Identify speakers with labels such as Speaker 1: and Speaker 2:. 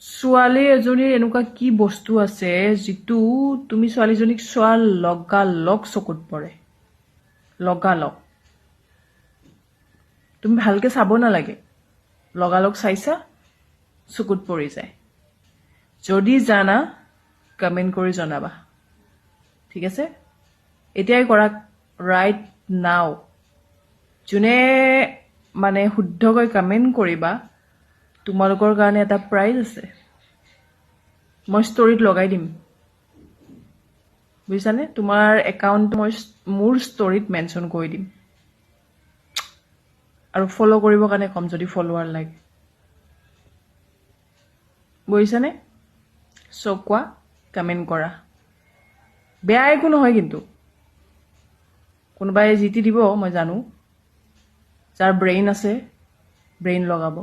Speaker 1: ছোৱালী এজনীৰ এনেকুৱা কি বস্তু আছে যিটো তুমি ছোৱালীজনীক চোৱাৰ লগালগ চকুত পৰে, লগালগ। তুমি ভালকে চাব নালাগে, লগালগ চাইছা চকুত পৰি যায়। যদি জানা কমেণ্ট কৰি জনাবা, ঠিক আছে? এতিয়াই কৰা, ৰাইট নাও। যোনে মানে শুদ্ধকৈ কমেণ্ট কৰিবা তোমালোকৰ কাৰণে এটা প্ৰাইজ আছে, মই ষ্টৰিত লগাই দিম, বুজিছানে? তোমাৰ একাউণ্ট মই মোৰ ষ্টৰিত মেনশ্যন কৰি দিম আৰু ফ'ল' কৰিবৰ কাৰণে ক'ম যদি ফলোৱাৰ লাগে, বুজিছানে? চ' কোৱা, কমেণ্ট কৰা, বেয়া একো নহয়। কিন্তু কোনোবাই জিতি দিব, মই জানো। যাৰ ব্ৰেইন আছে ব্ৰেইন লগাব।